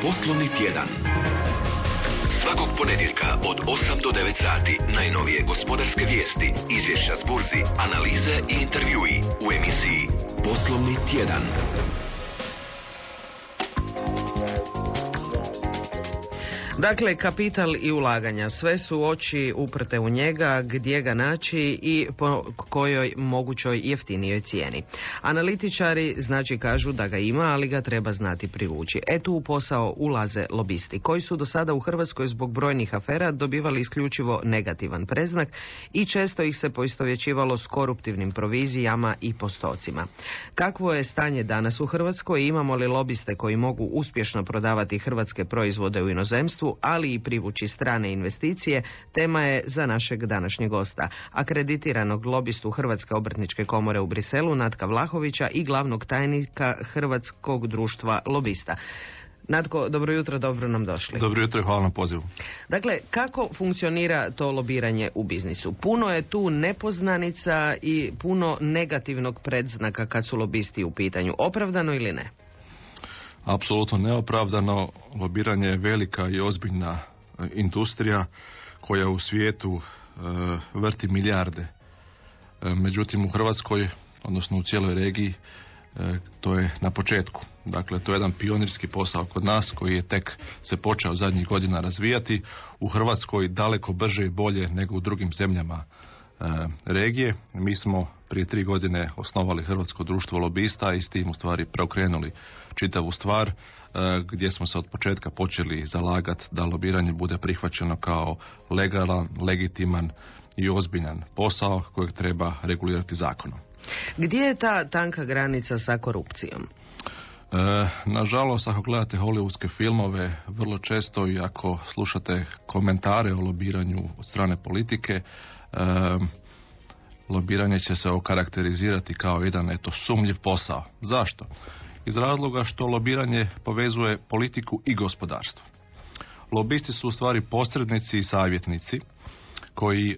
Poslovni tjedan. Svakog ponedjeljka od 8 do 9 sati najnovije gospodarske vijesti, izvješća s burzi, analize i intervjui u emisiji Poslovni tjedan. Dakle, kapital i ulaganja, sve su oči uprte u njega, gdje ga naći i po kojoj mogućoj jeftinijoj cijeni. Analitičari kažu da ga ima, ali ga treba znati privući. Tu u posao ulaze lobisti, koji su do sada u Hrvatskoj zbog brojnih afera dobivali isključivo negativan predznak i često ih se poistovjećivalo s koruptivnim provizijama i postocima. Kakvo je stanje danas u Hrvatskoj? Imamo li lobiste koji mogu uspješno prodavati hrvatske proizvode u inozemstvu, ali i privući strane investicije, tema je za našeg današnjeg gosta, akreditiranog lobistu Hrvatske obrtničke komore u Briselu, Natka Vlahovića, i glavnog tajnika Hrvatskog društva lobista. Natko, dobro jutro, dobro nam došli. Dobro jutro i hvala na pozivu. Dakle, kako funkcionira to lobiranje u biznisu? Puno je tu nepoznanica i puno negativnog predznaka kad su lobisti u pitanju. Opravdano ili ne? Apsolutno neopravdano. Lobiranje je velika i ozbiljna industrija koja u svijetu vrti milijarde. Međutim, u Hrvatskoj, odnosno u cijeloj regiji, to je na početku. Dakle, to je jedan pionirski posao kod nas koji je tek se počeo zadnjih godina razvijati. U Hrvatskoj daleko brže i bolje nego u drugim zemljama regije. Mi smo prije 3 godine osnovali Hrvatsko društvo lobista i s tim u stvari preokrenuli čitavu stvar, gdje smo se od početka počeli zalagati da lobiranje bude prihvaćeno kao legalan, legitiman i ozbiljan posao kojeg treba regulirati zakonom. Gdje je ta tanka granica sa korupcijom? Nažalost, ako gledate hollywoodske filmove, vrlo često i ako slušate komentare o lobiranju od strane politike, lobiranje će se okarakterizirati kao jedan sumnjiv posao. Zašto? Iz razloga što lobiranje povezuje politiku i gospodarstvo. Lobisti su u stvari posrednici i savjetnici koji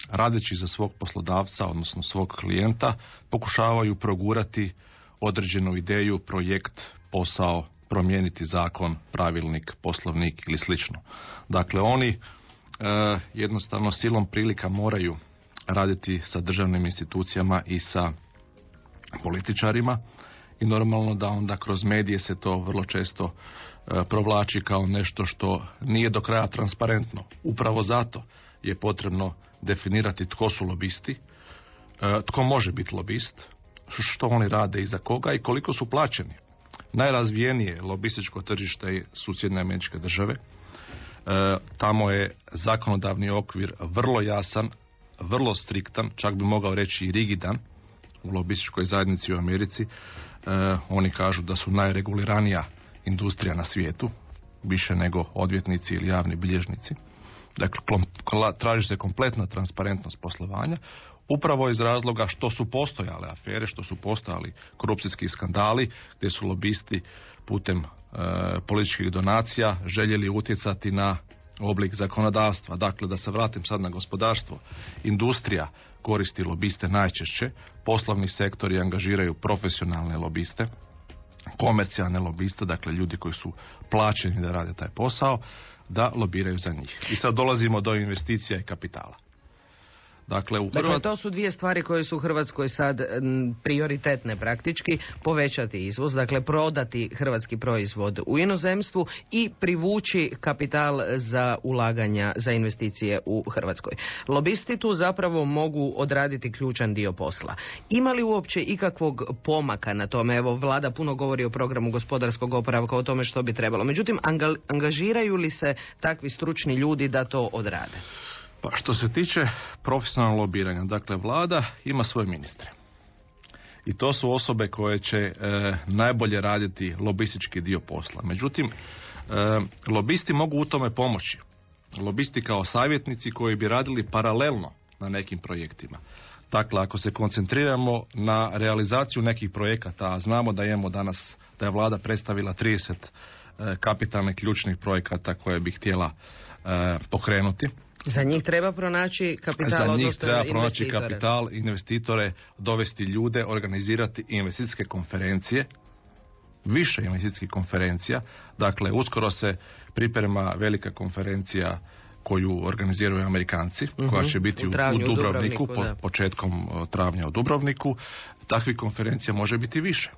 radeći za svog poslodavca, odnosno svog klijenta, pokušavaju progurati određenu ideju, projekt, posao, promijeniti zakon, pravilnik, poslovnik ili slično. Dakle, oni jednostavno silom prilika moraju raditi sa državnim institucijama i sa političarima i normalno da onda kroz medije se to vrlo često provlači kao nešto što nije do kraja transparentno. Upravo zato je potrebno definirati tko su lobisti, tko može biti lobist, što oni rade i za koga i koliko su plaćeni. Najrazvijenije lobističko tržište su Sjedinjene Američke Države. Tamo je zakonodavni okvir vrlo jasan, vrlo striktan, čak bi mogao reći i rigidan u lobističkoj zajednici u Americi. Oni kažu da su najreguliranija industrija na svijetu, više nego odvjetnici ili javni bilježnici. Dakle, traži se kompletna transparentnost poslovanja, upravo iz razloga što su postojale afere, što su postojali korupcijski skandali, gdje su lobisti putem političkih donacija željeli utjecati na oblik zakonodavstva. Dakle, da se vratim sad na gospodarstvo. Industrija koristi lobiste najčešće, poslovni sektori angažiraju profesionalne lobiste, komercijalne lobiste, dakle ljudi koji su plaćeni da rade taj posao, da lobiraju za njih. I sad dolazimo do investicija i kapitala. Dakle, to su dvije stvari koje su u Hrvatskoj sad prioritetne praktički, povećati izvoz, dakle prodati hrvatski proizvod u inozemstvu i privući kapital za ulaganja, za investicije u Hrvatskoj. Lobisti tu zapravo mogu odraditi ključan dio posla. Ima li uopće ikakvog pomaka na tome? Evo, vlada puno govori o programu gospodarskog oporavka, o tome što bi trebalo. Međutim, angažiraju li se takvi stručni ljudi da to odrade? Pa što se tiče profesionalnog lobiranja, dakle vlada ima svoje ministre. I to su osobe koje će najbolje raditi lobistički dio posla. Međutim, lobisti mogu u tome pomoći. Lobisti kao savjetnici koji bi radili paralelno na nekim projektima. Dakle, ako se koncentriramo na realizaciju nekih projekata, a znamo da imamo danas, da je vlada predstavila 30 kapitalnih ključnih projekata koje bi htjela pokrenuti. Za njih treba pronaći kapital, za njih treba pronaći kapital, investitore, dovesti ljude, organizirati investicijske konferencije više investicijskih konferencija. Dakle, uskoro se priprema velika konferencija koju organiziraju Amerikanci, koja će biti u Dubrovniku, početkom travnja u Dubrovniku. Takvih konferencija može biti više.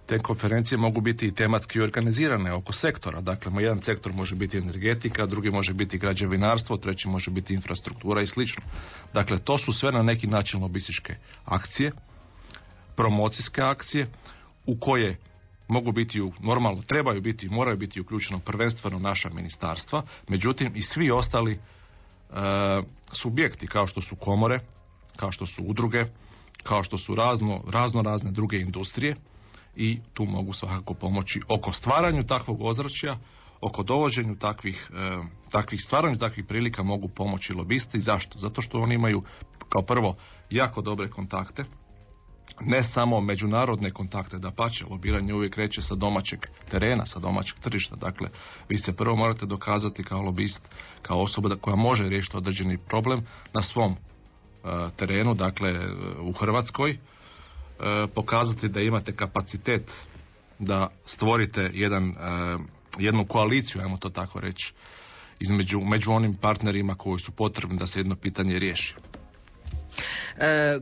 Te konferencije mogu biti i tematski organizirane oko sektora. Dakle, jedan sektor može biti energetika, drugi može biti građevinarstvo, treći može biti infrastruktura i slično. Dakle, to su sve na neki način lobističke akcije, promocijske akcije, u koje mogu biti, normalno trebaju biti, moraju biti uključeno prvenstveno naša ministarstva, međutim i svi ostali subjekti, kao što su komore, kao što su udruge, kao što su razne druge industrije, i tu mogu svakako pomoći oko stvaranju takvog ozračja, oko dovođenju stvaranju takvih prilika mogu pomoći lobisti. Zašto? Zato što oni imaju kao prvo jako dobre kontakte, ne samo međunarodne kontakte, dapače, lobiranje uvijek kreće sa domaćeg terena, sa domaćeg tržišta. Dakle, vi se prvo morate dokazati kao lobist, kao osoba koja može riješiti određeni problem na svom terenu, dakle u Hrvatskoj, pokazati da imate kapacitet da stvorite jednu koaliciju, ajmo to tako reći, među onim partnerima koji su potrebni da se jedno pitanje riješi.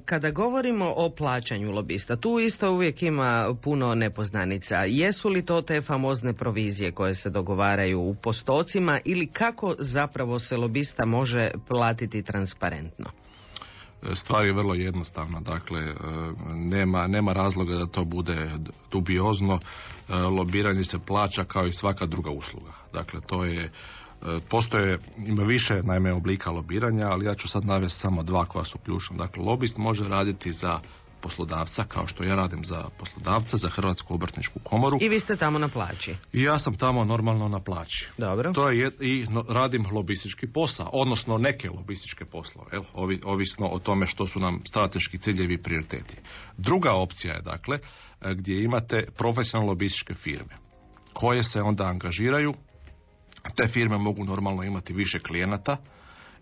Kada govorimo o plaćanju lobista, tu isto uvijek ima puno nepoznanica. Jesu li to te famozne provizije koje se dogovaraju u postocima ili kako zapravo se lobista može platiti transparentno? Stvar je vrlo jednostavna, dakle nema razloga da to bude dubiozno. Lobiranje se plaća kao i svaka druga usluga. Dakle, ima više naime oblika lobiranja, ali ja ću sad navesti samo dva koja su ključna. Dakle, lobist može raditi za poslodavca, kao što ja radim za poslodavca, za Hrvatsku obrtničku komoru. I vi ste tamo na plaći? I ja sam tamo normalno na plaći. Dobro. Radim lobistički posao, odnosno neke lobističke poslove, ovisno o tome što su nam strateški ciljevi i prioriteti. Druga opcija je, dakle, gdje imate profesionalne lobističke firme, koje se onda angažiraju. Te firme mogu normalno imati više klijenata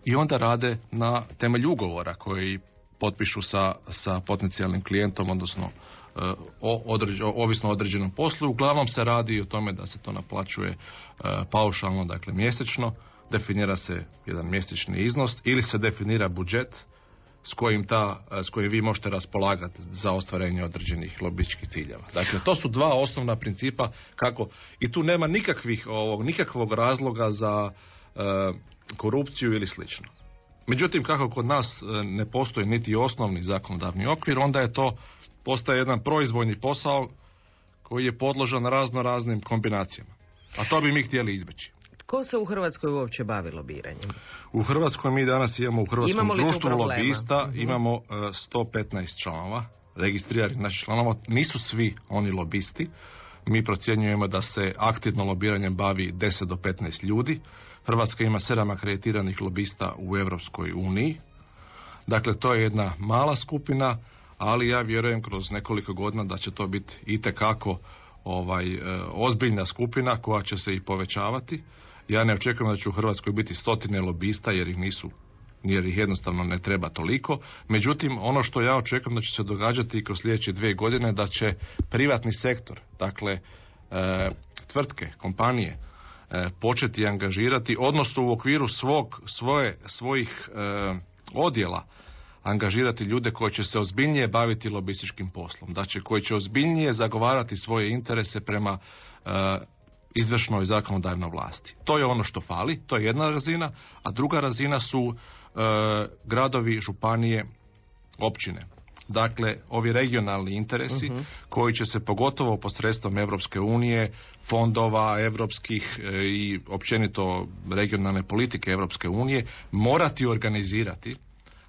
i onda rade na temelju ugovora koji potpišu sa potencijalnim klijentom, odnosno ovisno o određenom poslu. Uglavnom se radi o tome da se to naplaćuje paušalno, dakle mjesečno, definira se jedan mjesečni iznos ili se definira budžet s kojim vi možete raspolagati za ostvarenje određenih lobističkih ciljeva. Dakle, to su dva osnovna principa kako, i tu nema nikakvog razloga za korupciju ili slično. Međutim, kako kod nas ne postoji niti osnovni zakonodavni okvir, onda postaje jedan proizvoljni posao koji je podložan raznim kombinacijama. A to bi mi htjeli izbjeći. Ko se u Hrvatskoj uopće bavi lobiranjem? U Hrvatskoj mi danas imamo u Hrvatskom društvu lobista, imamo 115 članova, registriranih naših članova. Nisu svi oni lobisti. Mi procjenjujemo da se aktivno lobiranjem bavi 10 do 15 ljudi. Hrvatska ima 7 akreditiranih lobista u Europskoj uniji. Dakle, to je jedna mala skupina, ali ja vjerujem kroz nekoliko godina da će to biti itekako ozbiljna skupina koja će se i povećavati. Ja ne očekujem da će u Hrvatskoj biti 100 lobista jer ih jednostavno ne treba toliko. Međutim, ono što ja očekujem da će se događati kroz sljedeće 2 godine, da će privatni sektor, dakle tvrtke, kompanije, početi angažirati, odnosno u okviru svojih odjela angažirati ljude koji će se ozbiljnije baviti lobističkim poslom, koji će ozbiljnije zagovarati svoje interese prema izvršnoj zakonodavnoj vlasti. To je ono što fali, to je jedna razina, a druga razina su gradovi, županije, općine. Dakle, ovi regionalni interesi koji će se pogotovo posredstvom Europske unije, fondova europskih i općenito regionalne politike Europske unije morati organizirati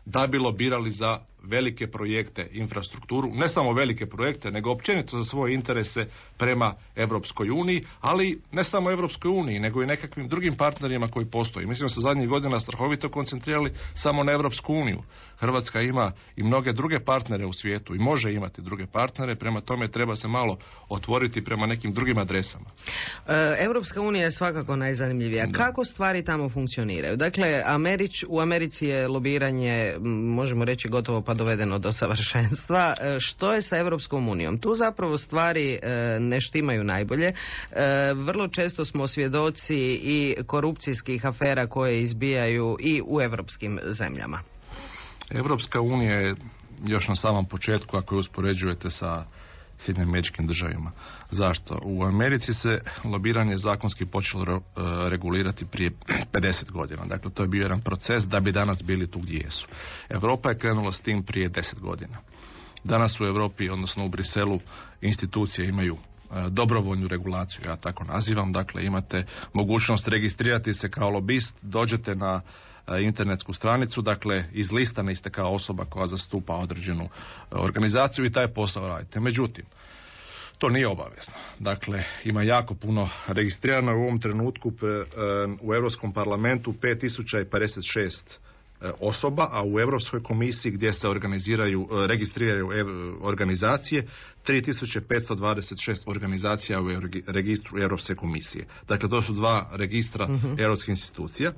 da bi lobirali za velike projekte, infrastrukturu, ne samo velike projekte, nego općenito za svoje interese prema Europskoj uniji, ali ne samo Europskoj uniji, nego i nekakvim drugim partnerima koji postoji. Mislim da se zadnjih godina strahovito koncentrirali samo na Europsku uniju. Hrvatska ima i mnoge druge partnere u svijetu i može imati druge partnere, prema tome treba se malo otvoriti prema nekim drugim adresama. Europska unija je svakako najzanimljivija. Da. Kako stvari tamo funkcioniraju? Dakle, u Americi je lobiranje, možemo reći, gotovo pa dovedeno do savršenstva. Što je sa Europskom unijom? Tu zapravo stvari ne štimaju najbolje. Vrlo često smo svjedoci i korupcijskih afera koje izbijaju i u europskim zemljama. Europska unija je još na samom početku, ako je uspoređujete sa Sjedinjenim Američkim Državama. Zašto? U Americi se lobiranje zakonski počelo regulirati prije 50 godina. Dakle, to je bio jedan proces da bi danas bili tu gdje jesu. Europa je krenula s tim prije 10 godina. Danas u Europi, odnosno u Briselu, institucije imaju dobrovoljnu regulaciju, ja tako nazivam. Dakle, imate mogućnost registrirati se kao lobist, dođete na internetsku stranicu, dakle izlistane ste kao osoba koja zastupa određenu organizaciju i taj posao radite. Međutim, to nije obavezno. Dakle, ima jako puno registrirano u ovom trenutku u Europskom parlamentu 5056 osoba, a u Europskoj komisiji gdje se registriraju organizacije 3526 organizacija u registru Europske komisije. Dakle, to su dva registra europskih institucija.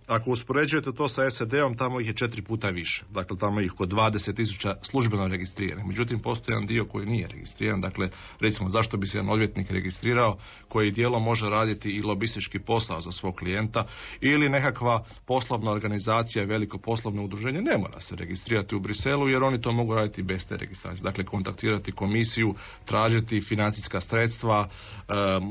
Ako uspoređujete to sa SAD-om, tamo ih je 4 puta više. Dakle, tamo ih oko 20.000 službeno registriranih. Međutim, postoji jedan dio koji nije registriran. Dakle, recimo, zašto bi se jedan odvjetnik registrirao koji dijelom može raditi i lobistički posao za svog klijenta ili nekakva poslovna organizacija, veliko poslovno udruženje, ne mora se registrirati u Briselu jer oni to mogu raditi bez te registracije. Dakle, kontaktirati komisiju, tražiti financijska sredstva,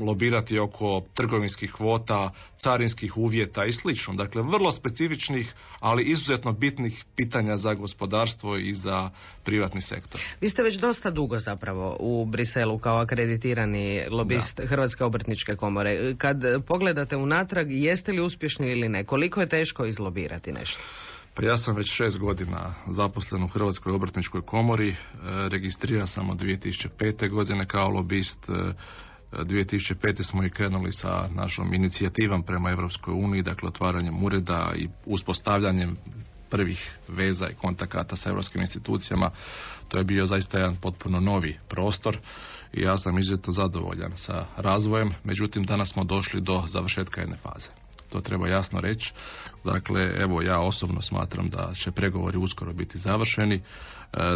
lobirati oko trgovinskih kvota, carinskih uvjeta i slično. Dakle, vrlo specifičnih, ali izuzetno bitnih pitanja za gospodarstvo i za privatni sektor. Vi ste već dosta dugo zapravo u Briselu kao akreditirani lobist Hrvatske obrtničke komore. Kad pogledate unatrag, jeste li uspješni ili ne? Koliko je teško izlobirati nešto? Pa ja sam već 6 godina zaposlen u Hrvatskoj obrtničkoj komori. Registriran sam od 2005. godine kao lobist. 2005. smo i krenuli sa našom inicijativom prema Europskoj uniji, dakle otvaranjem ureda i uspostavljanjem prvih veza i kontakata sa europskim institucijama. To je bio zaista jedan potpuno novi prostor i ja sam izuzetno zadovoljan sa razvojem, međutim danas smo došli do završetka jedne faze. To treba jasno reći. Dakle, evo ja osobno smatram da će pregovori uskoro biti završeni,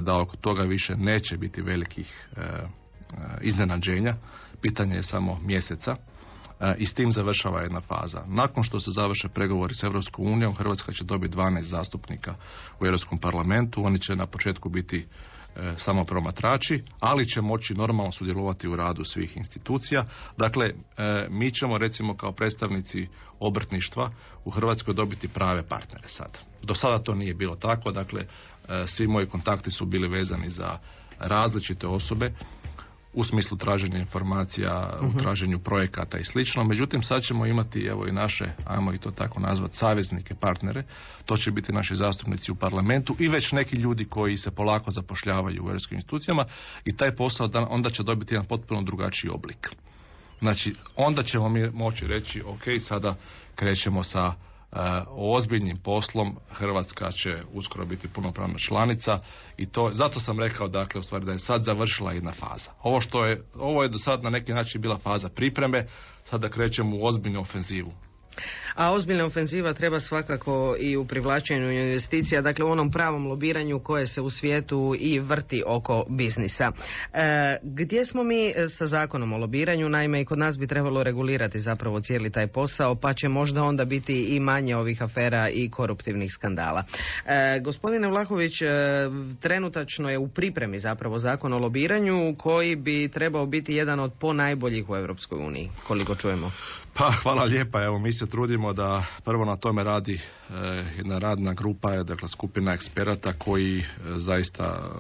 da oko toga više neće biti velikih iznenađenja, pitanje je samo mjeseca i s tim završava jedna faza. Nakon što se završe pregovori s Europskom unijom, Hrvatska će dobiti 12 zastupnika u Europskom parlamentu. Oni će na početku biti samo promatrači, ali će moći normalno sudjelovati u radu svih institucija. Dakle, mi ćemo recimo kao predstavnici obrtništva u Hrvatskoj dobiti prave partnere sad. Do sada to nije bilo tako, dakle svi moji kontakti su bili vezani za različite osobe u smislu traženja informacija, u traženju projekata i slično. Međutim, sad ćemo imati evo i naše, ajmo i to tako nazvati, saveznike, partnere. To će biti naši zastupnici u parlamentu i već neki ljudi koji se polako zapošljavaju u europskim institucijama i taj posao onda će dobiti jedan potpuno drugačiji oblik. Znači, onda ćemo mi moći reći, ok, sada krećemo sa ozbiljnim poslom. Hrvatska će uskoro biti punopravna članica i to, zato sam rekao dakle u stvari da je sad završila jedna faza. Ovo je do sad na neki način bila faza pripreme, sada krećemo u ozbiljnu ofenzivu. A ozbiljna ofenziva treba svakako i u privlačenju investicija, dakle u onom pravom lobiranju koje se u svijetu i vrti oko biznisa. Gdje smo mi sa zakonom o lobiranju? Naime, i kod nas bi trebalo regulirati zapravo cijeli taj posao, pa će možda onda biti i manje ovih afera i koruptivnih skandala. Gospodine Vlahović, trenutačno je u pripremi zapravo zakon o lobiranju koji bi trebao biti jedan od ponajboljih u Europskoj uniji, koliko čujemo. Pa hvala lijepa, evo mi se trudimo da prvo na tome radi jedna radna grupa, dakle skupina eksperata koji zaista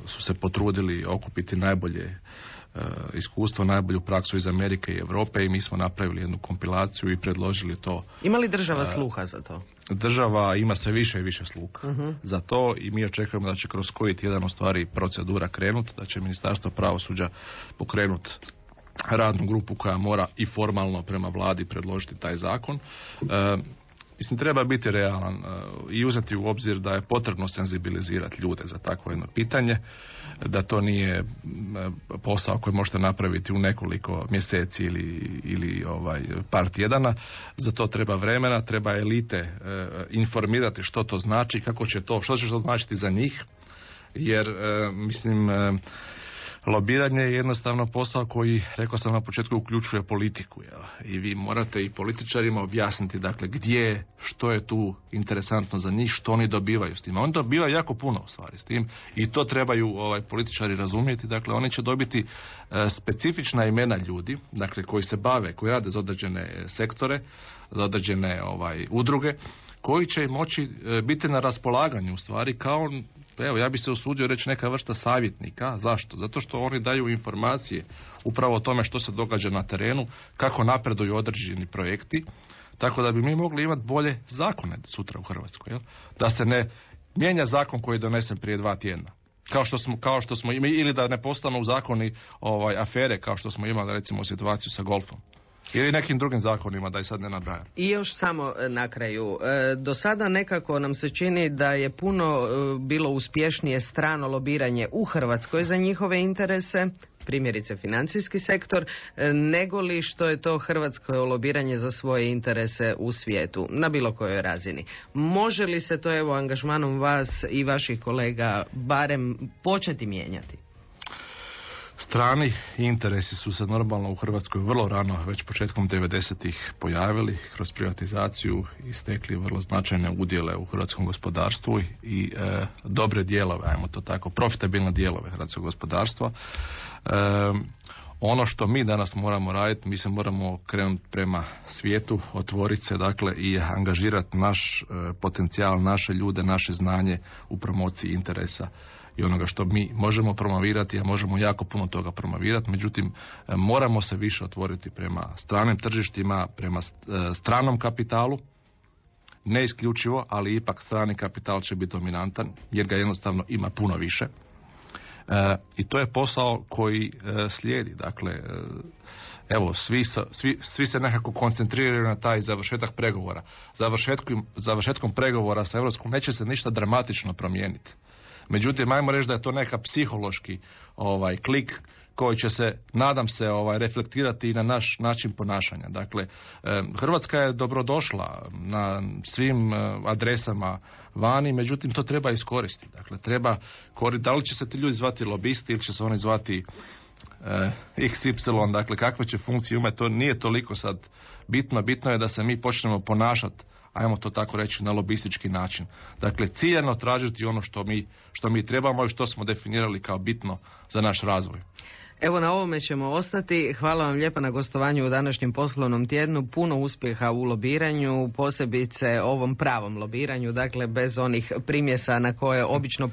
su se potrudili okupiti najbolje iskustvo, najbolju praksu iz Amerike i Europe i mi smo napravili jednu kompilaciju i predložili to. Ima li država sluha za to? Država ima sve više i više sluha za to i mi očekujemo da će kroz koji tjedan u stvari procedura krenuti, da će Ministarstvo pravosuđa pokrenuti radnu grupu koja mora i formalno prema vladi predložiti taj zakon. Mislim, treba biti realan i uzeti u obzir da je potrebno senzibilizirati ljude za takvo jedno pitanje, da to nije posao koji možete napraviti u nekoliko mjeseci ili par tjedana. Za to treba vremena, treba elite informirati što to znači, što će to značiti za njih, jer lobiranje je jednostavno posao koji, rekao sam na početku, uključuje politiku. I vi morate i političarima objasniti, dakle, gdje, što je tu interesantno za njih, što oni dobivaju s tim. Oni dobivaju jako puno, u stvari, s tim, i to trebaju političari razumjeti. Dakle, oni će dobiti specifična imena ljudi, dakle, koji se bave, koji rade za određene sektore, za određene udruge, koji će im moći biti na raspolaganju, u stvari, kao, evo, ja bi se usudio reći, neka vrsta savjetnika. Zašto? Zato što oni daju informacije upravo o tome što se događa na terenu, kako napreduju određeni projekti, tako da bi mi mogli imati bolje zakone sutra u Hrvatskoj. Jel? Da se ne mijenja zakon koji je donesen prije 2 tjedna. Kao što smo imali, ili da ne postanu zakoni afere, kao što smo imali, recimo, situaciju sa golfom. Ili nekim drugim zakonima, da i sad ne nabrajam. I još samo na kraju. Do sada nekako nam se čini da je puno bilo uspješnije strano lobiranje u Hrvatskoj za njihove interese, primjerice financijski sektor, nego li što je to hrvatsko lobiranje za svoje interese u svijetu, na bilo kojoj razini. Može li se to, evo, angažmanom vas i vaših kolega barem početi mijenjati? Strani interesi su se normalno u Hrvatskoj vrlo rano, već početkom 90-ih pojavili kroz privatizaciju i stekli vrlo značajne udjele u hrvatskom gospodarstvu i dobre dijelove, ajmo to tako, profitabilne dijelove hrvatskog gospodarstva. Ono što mi danas moramo raditi, mi se moramo krenuti prema svijetu, otvoriti se, dakle, i angažirati naš potencijal, naše ljude, naše znanje u promociji interesa i onoga što mi možemo promovirati, a možemo jako puno toga promovirati, međutim moramo se više otvoriti prema stranim tržištima, prema stranom kapitalu, ne isključivo, ali ipak strani kapital će biti dominantan, jer ga jednostavno ima puno više. I to je posao koji slijedi, dakle, evo, svi se nekako koncentriraju na taj završetak pregovora. Završetkom pregovora sa Europskom neće se ništa dramatično promijeniti. Međutim, ajmo reći da je to neka psihološki klik koji će se, nadam se, reflektirati i na naš način ponašanja. Dakle, Hrvatska je dobrodošla na svim adresama vani, međutim, to treba iskoristiti. Dakle, da li će se ti ljudi zvati lobisti ili će se oni zvati XY, dakle, kakve će funkcije imati, to nije toliko sad bitno. Bitno je da se mi počnemo ponašati, ajmo to tako reći, na lobistički način. Dakle, ciljano tražiti ono što mi trebamo i što smo definirali kao bitno za naš razvoj. Evo, na ovome ćemo ostati. Hvala vam lijepa na gostovanju u današnjem poslovnom tjednu. Puno uspjeha u lobiranju, posebice ovom pravom lobiranju, dakle bez onih primjesa na koje obično